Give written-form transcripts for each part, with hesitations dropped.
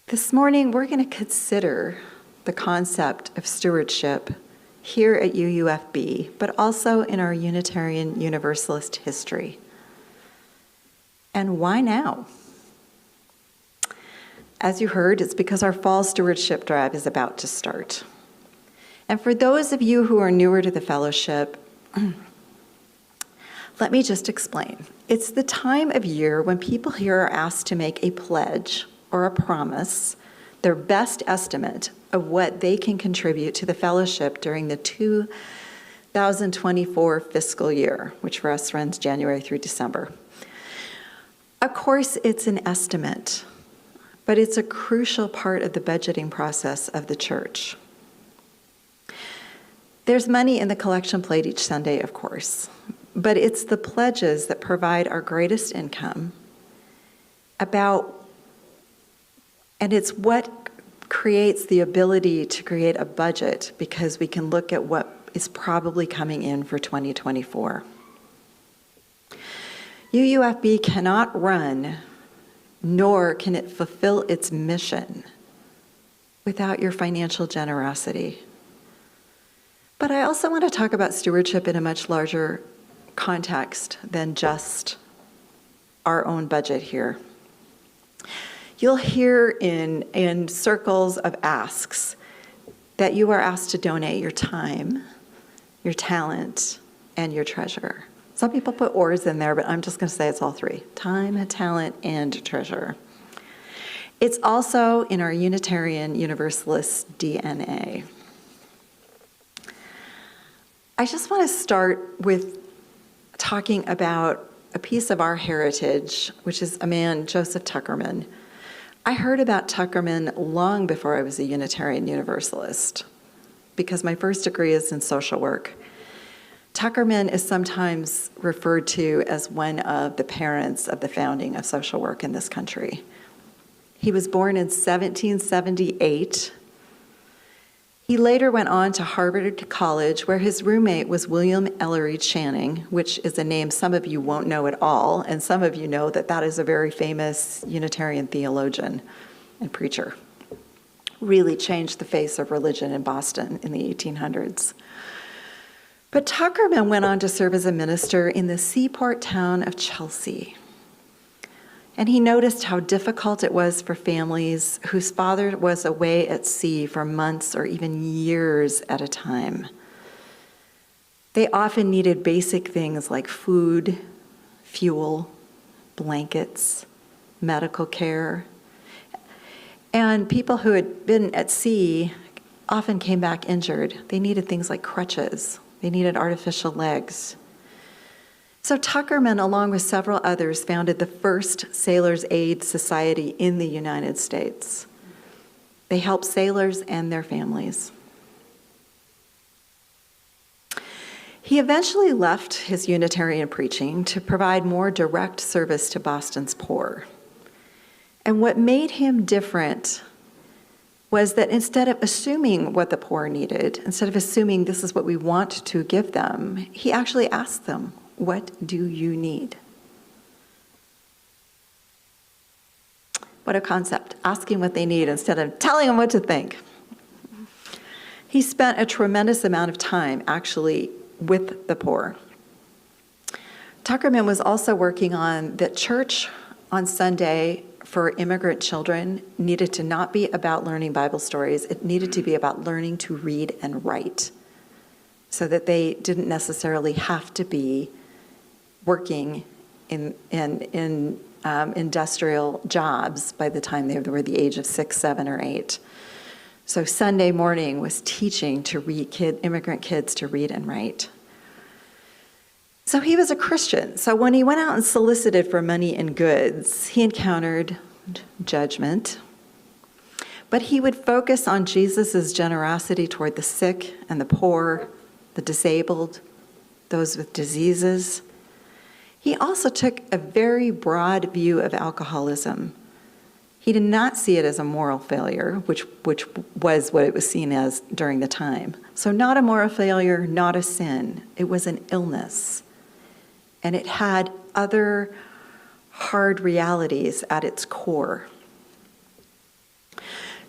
This morning, we're going to consider the concept of stewardship here at UUFB, but also in our Unitarian Universalist history. And why now? As you heard, it's because our fall stewardship drive is about to start. And for those of you who are newer to the fellowship, let me just explain. It's the time of year when people here are asked to make a pledge or a promise, their best estimate of what they can contribute to the fellowship during the 2024 fiscal year, which for us runs January through December. Of course, it's an estimate, but it's a crucial part of the budgeting process of the church. There's money in the collection plate each Sunday, of course, but it's the pledges that provide our greatest income and it's what creates the ability to create a budget, because we can look at what is probably coming in for 2024. UUFB cannot run, nor can it fulfill its mission without your financial generosity. But I also want to talk about stewardship in a much larger context than just our own budget here. You'll hear in circles of asks that you are asked to donate your time, your talent, and your treasure. Some people put ors in there, but I'm just going to say it's all three: time, talent, and treasure. It's also in our Unitarian Universalist DNA. I just want to start with talking about a piece of our heritage, which is a man, Joseph Tuckerman. I heard about Tuckerman long before I was a Unitarian Universalist, because my first degree is in social work. Tuckerman is sometimes referred to as one of the parents of the founding of social work in this country. He was born in 1778. He later went on to Harvard College, where his roommate was William Ellery Channing, which is a name some of you won't know at all, and some of you know that that is a very famous Unitarian theologian and preacher. Really changed the face of religion in Boston in the 1800s. But Tuckerman went on to serve as a minister in the seaport town of Chelsea. And he noticed how difficult it was for families whose father was away at sea for months or even years at a time. They often needed basic things like food, fuel, blankets, medical care. And people who had been at sea often came back injured. They needed things like crutches. They needed artificial legs. So Tuckerman, along with several others, founded the first Sailors' Aid Society in the United States. They helped sailors and their families. He eventually left his Unitarian preaching to provide more direct service to Boston's poor. And what made him different was that instead of assuming what the poor needed, instead of assuming this is what we want to give them, he actually asked them, "What do you need?" What a concept, asking what they need instead of telling them what to think. He spent a tremendous amount of time actually with the poor. Tuckerman was also working on that church on Sunday for immigrant children needed to not be about learning Bible stories. It needed to be about learning to read and write, so that they didn't necessarily have to be working in industrial jobs by the time they were the age of 6, 7, or 8. So Sunday morning was teaching to read immigrant kids to read and write. So he was a Christian. So when he went out and solicited for money and goods, he encountered judgment. But he would focus on Jesus' generosity toward the sick and the poor, the disabled, those with diseases. He also took a very broad view of alcoholism. He did not see it as a moral failure, which was what it was seen as during the time. So not a moral failure, not a sin. It was an illness. And it had other hard realities at its core.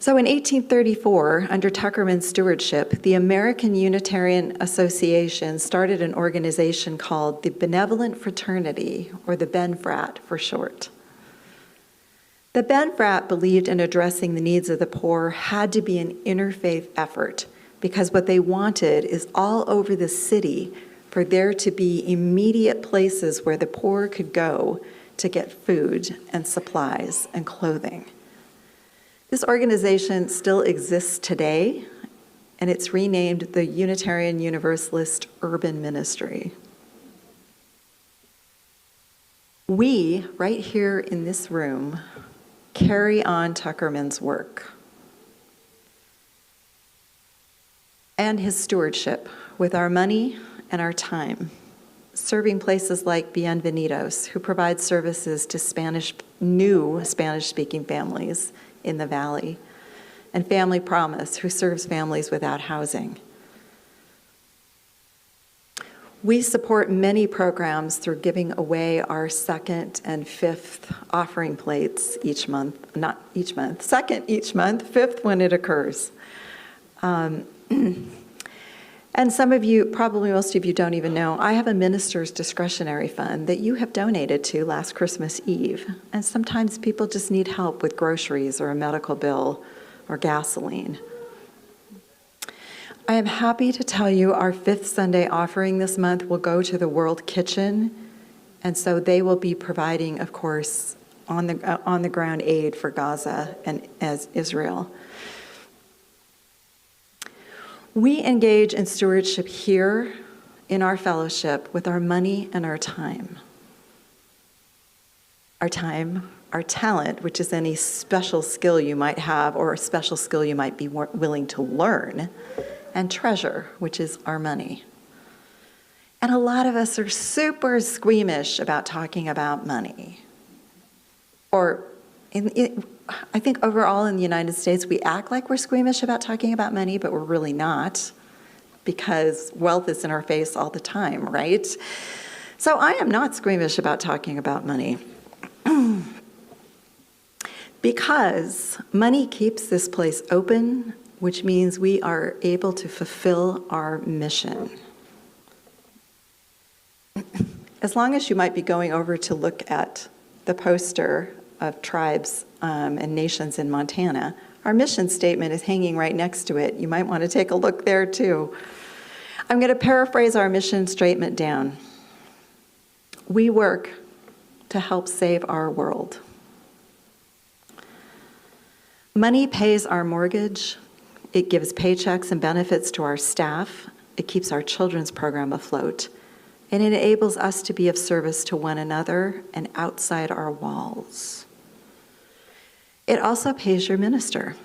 So in 1834, under Tuckerman's stewardship, the American Unitarian Association started an organization called the Benevolent Fraternity, or the BenFrat for short. The BenFrat believed in addressing the needs of the poor had to be an interfaith effort, because what they wanted is all over the city for there to be immediate places where the poor could go to get food and supplies and clothing. This organization still exists today, and it's renamed the Unitarian Universalist Urban Ministry. We, right here in this room, carry on Tuckerman's work and his stewardship with our money and our time, serving places like Bienvenidos, who provide services to new Spanish-speaking families in the Valley, and Family Promise, who serves families without housing. We support many programs through giving away our second and fifth offering plates each month, not each month, second each month, fifth when it occurs. And some of you, probably most of you don't even know, I have a minister's discretionary fund that you have donated to last Christmas Eve. And sometimes people just need help with groceries or a medical bill or gasoline. I am happy to tell you our fifth Sunday offering this month will go to the World Kitchen, and so they will be providing, of course, on the ground aid for Gaza and as Israel. We engage in stewardship here in our fellowship with our money and our time. Our time, our talent, which is any special skill you might have or a special skill you might be willing to learn, and treasure, which is our money. And a lot of us are super squeamish about talking about money. Or I think overall in the United States, we act like we're squeamish about talking about money, but we're really not, because wealth is in our face all the time, right? So I am not squeamish about talking about money. Because money keeps this place open, which means we are able to fulfill our mission. As long as you might be going over to look at the poster of tribes and nations in Montana, our mission statement is hanging right next to it. You might want to take a look there too. I'm going to paraphrase our mission statement down. We work to help save our world. Money pays our mortgage. It gives paychecks and benefits to our staff. It keeps our children's program afloat. And it enables us to be of service to one another and outside our walls. It also pays your minister.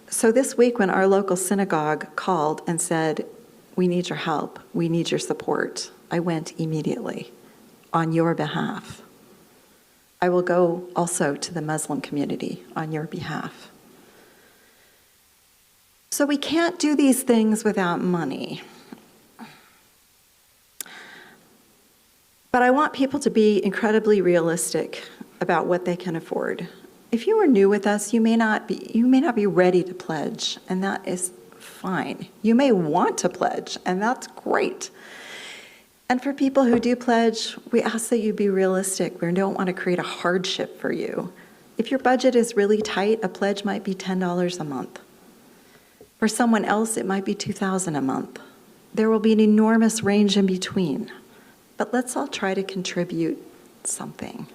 So this week when our local synagogue called and said, we need your help, we need your support, I went immediately on your behalf. I will go also to the Muslim community on your behalf. So we can't do these things without money. But I want people to be incredibly realistic about what they can afford. If you are new with us, you may not be ready to pledge, and that is fine. You may want to pledge, and that's great. And for people who do pledge, we ask that you be realistic. We don't want to create a hardship for you. If your budget is really tight, a pledge might be $10 a month. For someone else, it might be $2,000 a month. There will be an enormous range in between. But let's all try to contribute something.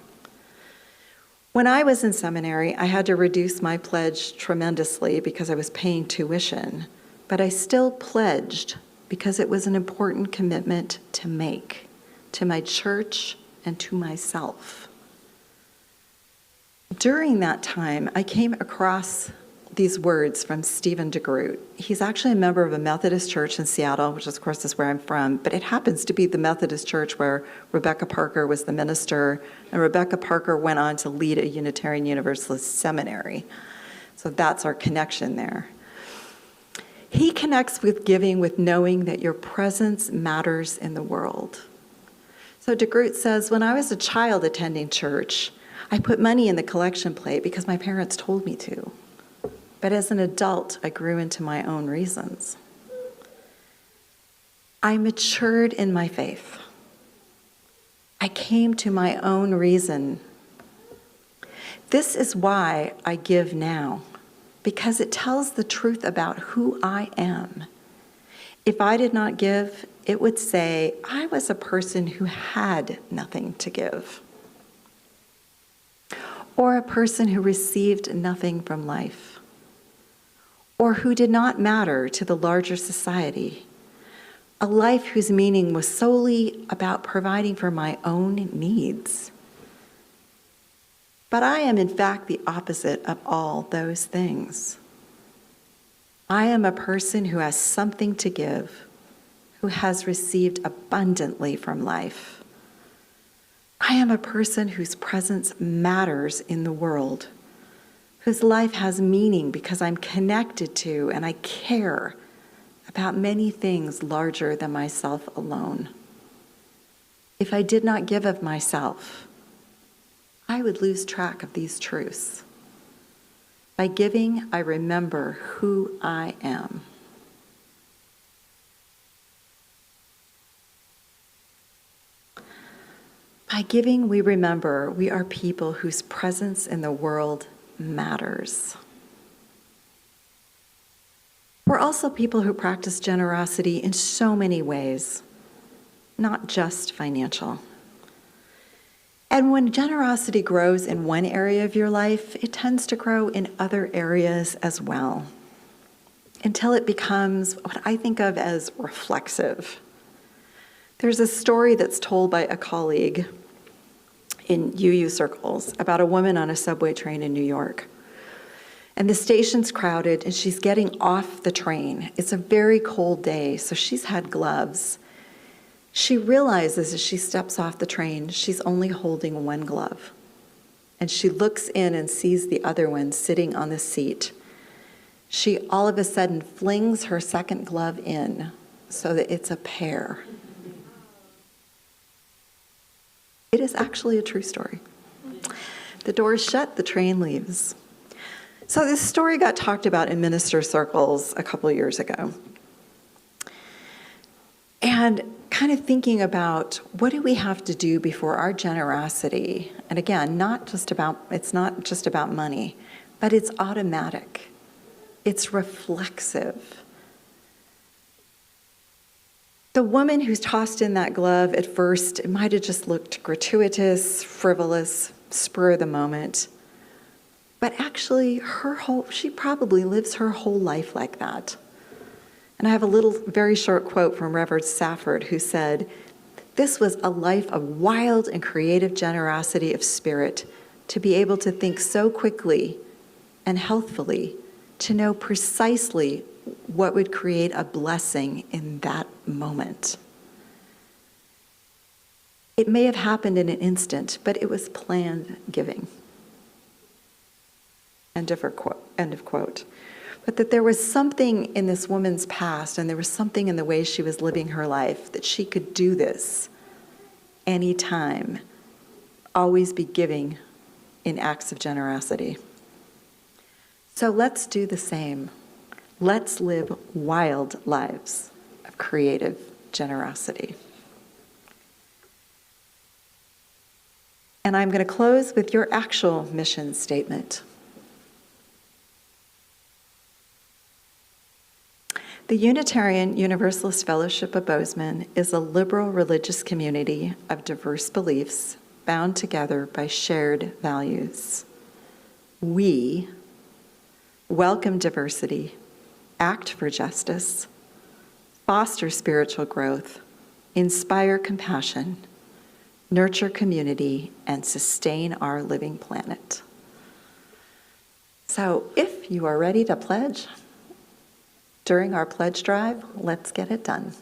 When I was in seminary, I had to reduce my pledge tremendously because I was paying tuition. But I still pledged because it was an important commitment to make to my church and to myself. During that time, I came across these words from Stephen DeGroot. He's actually a member of a Methodist church in Seattle, which of course is where I'm from, but it happens to be the Methodist church where Rebecca Parker was the minister, and Rebecca Parker went on to lead a Unitarian Universalist seminary. So that's our connection there. He connects with giving with knowing that your presence matters in the world. So DeGroot says, when I was a child attending church, I put money in the collection plate because my parents told me to. but as an adult, I grew into my own reasons. I matured in my faith. I came to my own reason. This is why I give now, because it tells the truth about who I am. If I did not give, it would say I was a person who had nothing to give, or a person who received nothing from life, or who did not matter to the larger society, a life whose meaning was solely about providing for my own needs. But I am in fact the opposite of all those things. I am a person who has something to give, who has received abundantly from life. I am a person whose presence matters in the world, whose life has meaning because I'm connected to and I care about many things larger than myself alone. If I did not give of myself, I would lose track of these truths. By giving, I remember who I am. By giving, we remember we are people whose presence in the world matters. We're also people who practice generosity in so many ways, not just financial. And when generosity grows in one area of your life, it tends to grow in other areas as well, until it becomes what I think of as reflexive. There's a story that's told by a colleague in UU circles about a woman on a subway train in New York. And the station's crowded, and she's getting off the train. It's a very cold day, so she's had gloves. She realizes as she steps off the train, she's only holding one glove. And she looks in and sees the other one sitting on the seat. She all of a sudden flings her second glove in so that it's a pair. It is actually a true story. The door is shut, the train leaves. So this story got talked about in minister circles a couple of years ago. And kind of thinking about what do we have to do before our generosity, and again, it's not just about money, but it's automatic. It's reflexive. The woman who's tossed in that glove at first, it might have just looked gratuitous, frivolous, spur of the moment. But actually, she probably lives her whole life like that. And I have a little, very short quote from Reverend Safford, who said, "This was a life of wild and creative generosity of spirit, to be able to think so quickly and healthfully, to know precisely what would create a blessing in that moment." It may have happened in an instant, but it was planned giving. End of quote. But that there was something in this woman's past, and there was something in the way she was living her life, that she could do this anytime, always be giving in acts of generosity. So let's do the same. Let's live wild lives of creative generosity. And I'm going to close with your actual mission statement. The Unitarian Universalist Fellowship of Bozeman is a liberal religious community of diverse beliefs bound together by shared values. We welcome diversity, act for justice, foster spiritual growth, inspire compassion, nurture community, and sustain our living planet. So if you are ready to pledge, during our pledge drive, let's get it done.